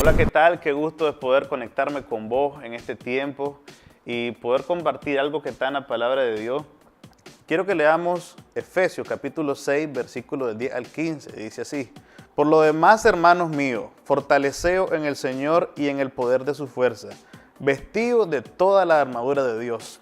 Hola, ¿qué tal? Qué gusto es poder conectarme con vos en este tiempo y poder compartir algo que está en la palabra de Dios. Quiero que leamos Efesios capítulo 6, versículo del 10 al 15. Dice así: Por lo demás, hermanos míos, fortaleceos en el Señor y en el poder de su fuerza, vestidos de toda la armadura de Dios,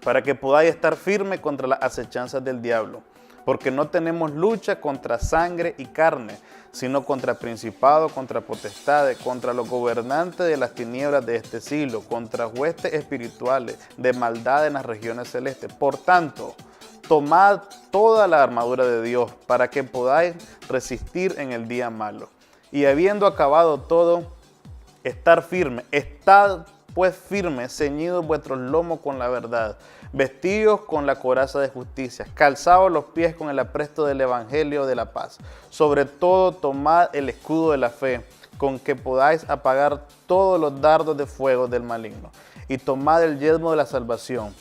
para que podáis estar firmes contra las acechanzas del diablo. Porque no tenemos lucha contra sangre y carne, sino contra principados, contra potestades, contra los gobernantes de las tinieblas de este siglo, contra huestes espirituales de maldad en las regiones celestes. Por tanto, tomad toda la armadura de Dios para que podáis resistir en el día malo. Y habiendo acabado todo, estar firme. Estad pues firmes, ceñidos vuestros lomos con la verdad, vestidos con la coraza de justicia, calzados los pies con el apresto del evangelio de la paz. Sobre todo tomad el escudo de la fe, con que podáis apagar todos los dardos de fuego del maligno. Y tomad el yelmo de la salvación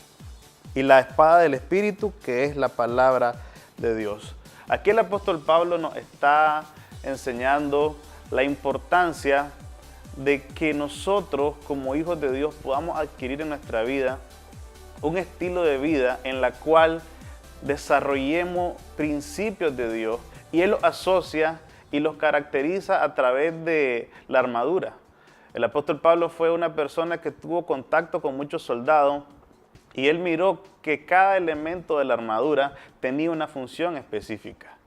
y la espada del Espíritu, que es la palabra de Dios. Aquí el apóstol Pablo nos está enseñando la importancia de que nosotros como hijos de Dios podamos adquirir en nuestra vida un estilo de vida en la cual desarrollemos principios de Dios, y Él los asocia y los caracteriza a través de la armadura. El apóstol Pablo fue una persona que tuvo contacto con muchos soldados y él miró que cada elemento de la armadura tenía una función específica.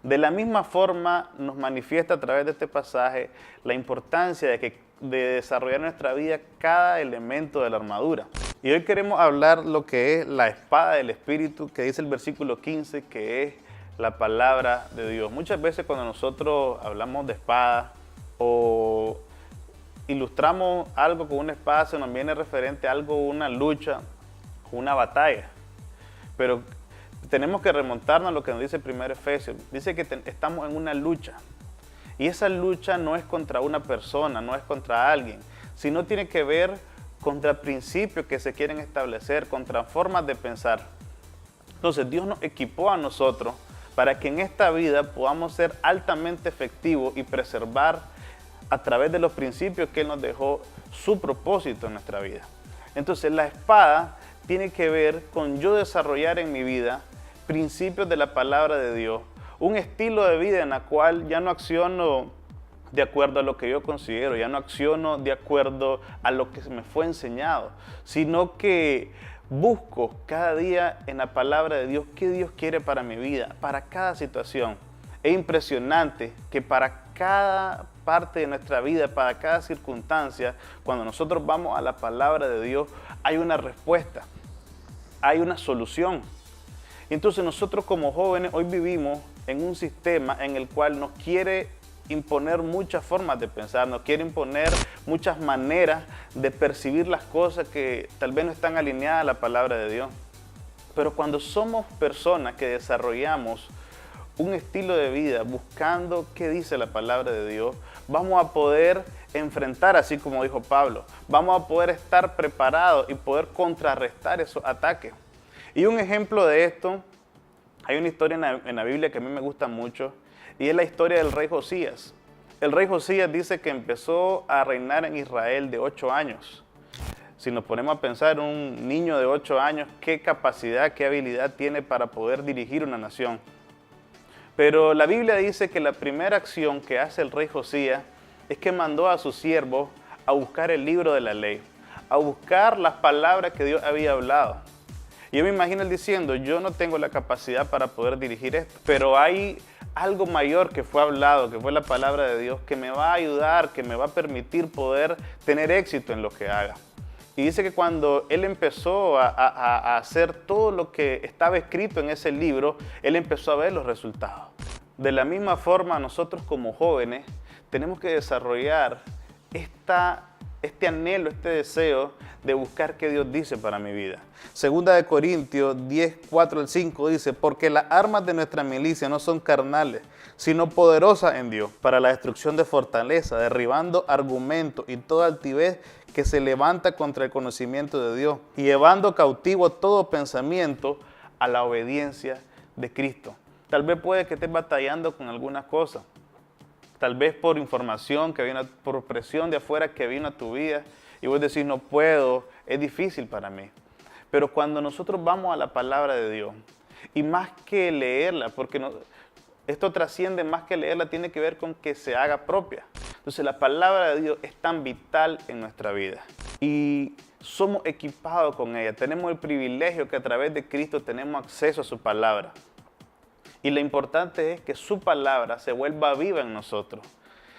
De la misma forma nos manifiesta a través de este pasaje la importancia de desarrollar en nuestra vida cada elemento de la armadura. Y hoy queremos hablar lo que es la espada del Espíritu, que dice el versículo 15, que es la palabra de Dios. Muchas veces cuando nosotros hablamos de espada o ilustramos algo con una espada, se nos viene referente a algo, una lucha, una batalla. Pero tenemos que remontarnos a lo que nos dice 1 Efesios. Dice que estamos en una lucha. Y esa lucha no es contra una persona, no es contra alguien, sino tiene que ver contra principios que se quieren establecer, contra formas de pensar. Entonces Dios nos equipó a nosotros para que en esta vida podamos ser altamente efectivos y preservar a través de los principios que Él nos dejó su propósito en nuestra vida. Entonces la espada tiene que ver con yo desarrollar en mi vida principios de la palabra de Dios, un estilo de vida en la cual ya no acciono de acuerdo a lo que yo considero, ya no acciono de acuerdo a lo que me fue enseñado, sino que busco cada día en la palabra de Dios qué Dios quiere para mi vida, para cada situación. Es impresionante que para cada parte de nuestra vida, para cada circunstancia, cuando nosotros vamos a la palabra de Dios, hay una respuesta, hay una solución. Entonces nosotros como jóvenes hoy vivimos en un sistema en el cual nos quiere imponer muchas formas de pensar, nos quiere imponer muchas maneras de percibir las cosas que tal vez no están alineadas a la palabra de Dios. Pero cuando somos personas que desarrollamos un estilo de vida buscando qué dice la palabra de Dios, vamos a poder enfrentar, así como dijo Pablo, vamos a poder estar preparados y poder contrarrestar esos ataques. Y un ejemplo de esto, hay una historia en la Biblia que a mí me gusta mucho, y es la historia del rey Josías. El rey Josías dice que empezó a reinar en Israel de 8 años. Si nos ponemos a pensar, un niño de 8 años, qué capacidad, qué habilidad tiene para poder dirigir una nación. Pero la Biblia dice que la primera acción que hace el rey Josías es que mandó a sus siervos a buscar el libro de la ley, a buscar las palabras que Dios había hablado. Y yo me imagino él diciendo, yo no tengo la capacidad para poder dirigir esto, pero hay algo mayor que fue hablado, que fue la palabra de Dios, que me va a ayudar, que me va a permitir poder tener éxito en lo que haga. Y dice que cuando él empezó a hacer todo lo que estaba escrito en ese libro, él empezó a ver los resultados. De la misma forma, nosotros como jóvenes tenemos que desarrollar este anhelo, este deseo de buscar qué Dios dice para mi vida. Segunda de Corintios 10, 4 al 5 dice, porque las armas de nuestra milicia no son carnales, sino poderosas en Dios, para la destrucción de fortaleza, derribando argumentos y toda altivez que se levanta contra el conocimiento de Dios, y llevando cautivo todo pensamiento a la obediencia de Cristo. Tal vez puede que estés batallando con algunas cosas. tal vez por información que vino, por presión de afuera que vino a tu vida, y vos decís, no puedo, es difícil para mí. Pero cuando nosotros vamos a la palabra de Dios, y más que leerla, porque esto trasciende más que leerla, tiene que ver con que se haga propia. Entonces la palabra de Dios es tan vital en nuestra vida. Y somos equipados con ella. Tenemos el privilegio que a través de Cristo tenemos acceso a su palabra. Y lo importante es que su palabra se vuelva viva en nosotros.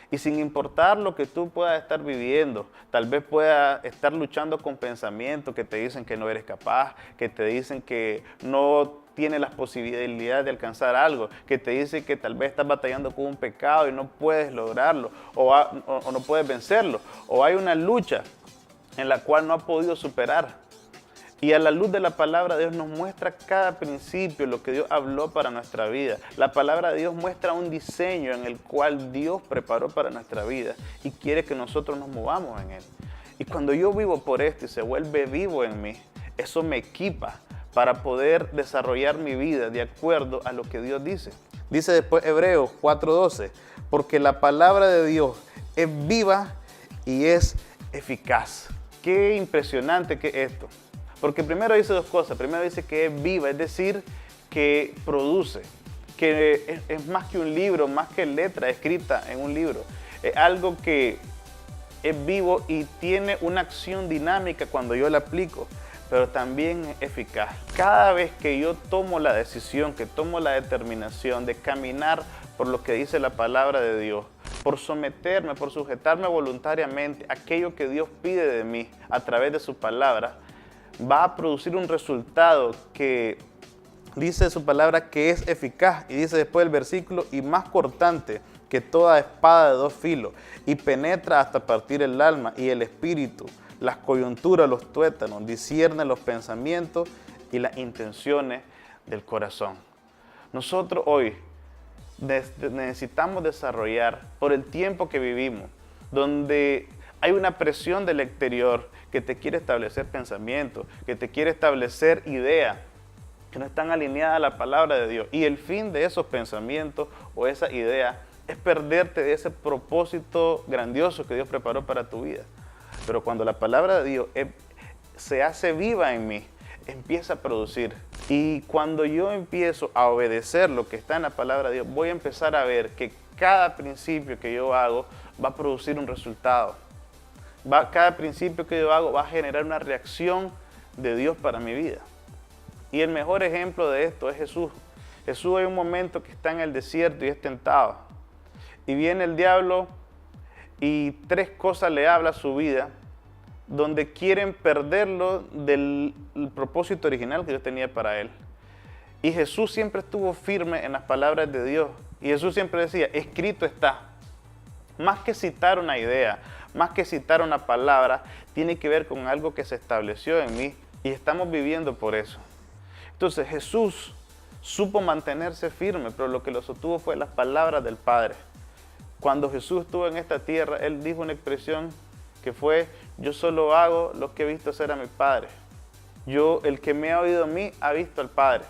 Y sin importar lo que tú puedas estar viviendo, tal vez puedas estar luchando con pensamientos que te dicen que no eres capaz, que te dicen que no tienes las posibilidades de alcanzar algo, que te dicen que tal vez estás batallando con un pecado y no puedes lograrlo, o no puedes vencerlo, o hay una lucha en la cual no has podido superar. Y a la luz de la palabra de Dios nos muestra cada principio, lo que Dios habló para nuestra vida. La palabra de Dios muestra un diseño en el cual Dios preparó para nuestra vida y quiere que nosotros nos movamos en él. Y cuando yo vivo por esto y se vuelve vivo en mí, eso me equipa para poder desarrollar mi vida de acuerdo a lo que Dios dice. Dice después Hebreos 4:12, porque la palabra de Dios es viva y es eficaz. Qué impresionante que es esto. Porque primero dice dos cosas. Primero dice que es viva, es decir, que produce, que es más que un libro, más que letra escrita en un libro. Es algo que es vivo y tiene una acción dinámica cuando yo la aplico, pero también es eficaz. Cada vez que yo tomo la decisión, que tomo la determinación de caminar por lo que dice la palabra de Dios, por someterme, por sujetarme voluntariamente a aquello que Dios pide de mí a través de su palabra, va a producir un resultado que dice su palabra que es eficaz. Y dice después el versículo, y más cortante que toda espada de dos filos, y penetra hasta partir el alma y el espíritu, las coyunturas, los tuétanos, discierne los pensamientos y las intenciones del corazón. Nosotros hoy necesitamos desarrollar, por el tiempo que vivimos, donde hay una presión del exterior que te quiere establecer pensamientos, que te quiere establecer ideas que no están alineadas a la palabra de Dios. Y el fin de esos pensamientos o esa idea es perderte de ese propósito grandioso que Dios preparó para tu vida. Pero cuando la palabra de Dios se hace viva en mí, empieza a producir. Y cuando yo empiezo a obedecer lo que está en la palabra de Dios, voy a empezar a ver que cada principio que yo hago va a producir un resultado. Cada principio que yo hago va a generar una reacción de Dios para mi vida. Y el mejor ejemplo de esto es Jesús. Jesús hay un momento que está en el desierto y es tentado. Y viene el diablo y tres cosas le habla a su vida donde quieren perderlo del propósito original que Dios tenía para él. Y Jesús siempre estuvo firme en las palabras de Dios. Y Jesús siempre decía, escrito está. Más que citar una idea, más que citar una palabra, tiene que ver con algo que se estableció en mí y estamos viviendo por eso. Entonces Jesús supo mantenerse firme, pero lo que lo sostuvo fue las palabras del Padre. Cuando Jesús estuvo en esta tierra, Él dijo una expresión que fue, yo solo hago lo que he visto hacer a mi Padre. El que me ha oído a mí, ha visto al Padre.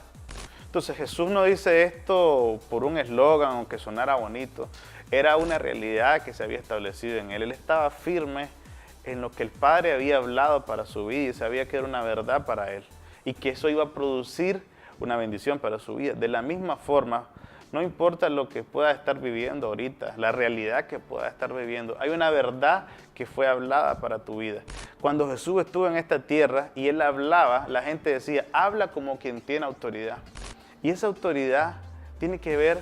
Entonces Jesús no dice esto por un eslogan o que sonara bonito. Era una realidad que se había establecido en él. Él estaba firme en lo que el Padre había hablado para su vida y sabía que era una verdad para él y que eso iba a producir una bendición para su vida. De la misma forma, no importa lo que pueda estar viviendo ahorita, la realidad que pueda estar viviendo, hay una verdad que fue hablada para tu vida. Cuando Jesús estuvo en esta tierra y Él hablaba, la gente decía, habla como quien tiene autoridad. Y esa autoridad tiene que ver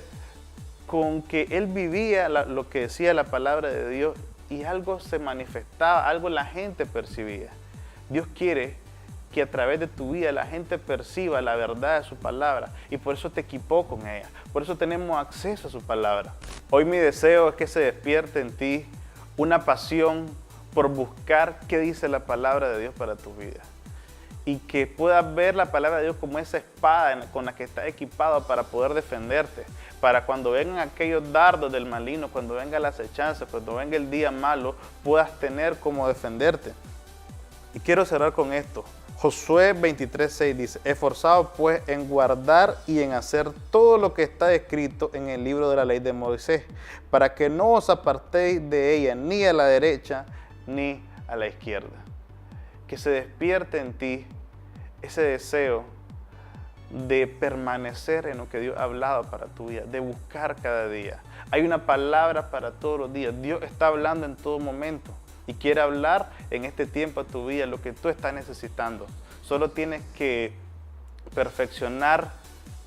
con que Él vivía lo que decía la palabra de Dios y algo se manifestaba, algo la gente percibía. Dios quiere que a través de tu vida la gente perciba la verdad de su palabra y por eso te equipó con ella, por eso tenemos acceso a su palabra. Hoy mi deseo es que se despierte en ti una pasión por buscar qué dice la palabra de Dios para tu vida y que puedas ver la palabra de Dios como esa espada con la que estás equipado para poder defenderte, para cuando vengan aquellos dardos del maligno, cuando venga la acechanza, cuando venga el día malo, puedas tener cómo defenderte. Y quiero cerrar con esto. Josué 23:6 dice, esforzaos pues en guardar y en hacer todo lo que está escrito en el libro de la ley de Moisés, para que no os apartéis de ella ni a la derecha ni a la izquierda. Que se despierte en ti ese deseo de permanecer en lo que Dios ha hablado para tu vida, de buscar cada día. Hay una palabra para todos los días. Dios está hablando en todo momento y quiere hablar en este tiempo a tu vida lo que tú estás necesitando. Solo tienes que perfeccionar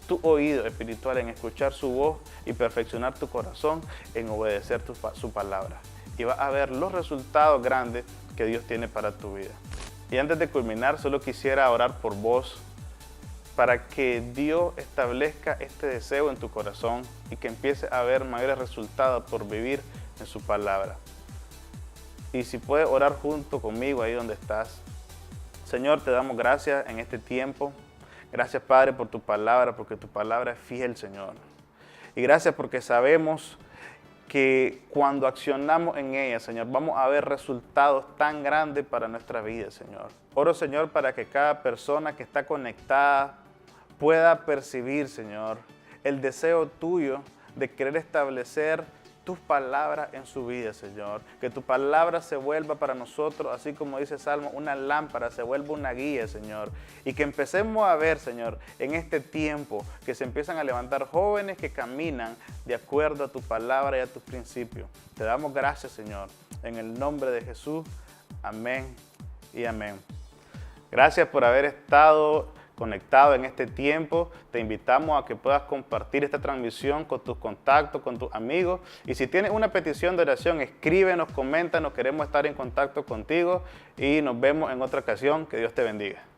tu oído espiritual en escuchar su voz y perfeccionar tu corazón en obedecer su palabra. Y vas a ver los resultados grandes que Dios tiene para tu vida. Y antes de culminar, solo quisiera orar por vos, para que Dios establezca este deseo en tu corazón y que empiece a ver mayores resultados por vivir en su palabra. Y si puedes orar junto conmigo ahí donde estás. Señor, te damos gracias en este tiempo. Gracias, Padre, por tu palabra, porque tu palabra es fiel, Señor. Y gracias porque sabemos que cuando accionamos en ella, Señor, vamos a ver resultados tan grandes para nuestra vida, Señor. Oro, Señor, para que cada persona que está conectada pueda percibir, Señor, el deseo tuyo de querer establecer tus palabras en su vida, Señor. Que tu palabra se vuelva para nosotros, así como dice Salmo, una lámpara, se vuelva una guía, Señor. Y que empecemos a ver, Señor, en este tiempo, que se empiezan a levantar jóvenes que caminan de acuerdo a tu palabra y a tus principios. Te damos gracias, Señor, en el nombre de Jesús. Amén y amén. Gracias por haber estado conectado en este tiempo. Te invitamos a que puedas compartir esta transmisión con tus contactos, con tus amigos. Y si tienes una petición de oración, escríbenos, coméntanos, queremos estar en contacto contigo y nos vemos en otra ocasión. Que Dios te bendiga.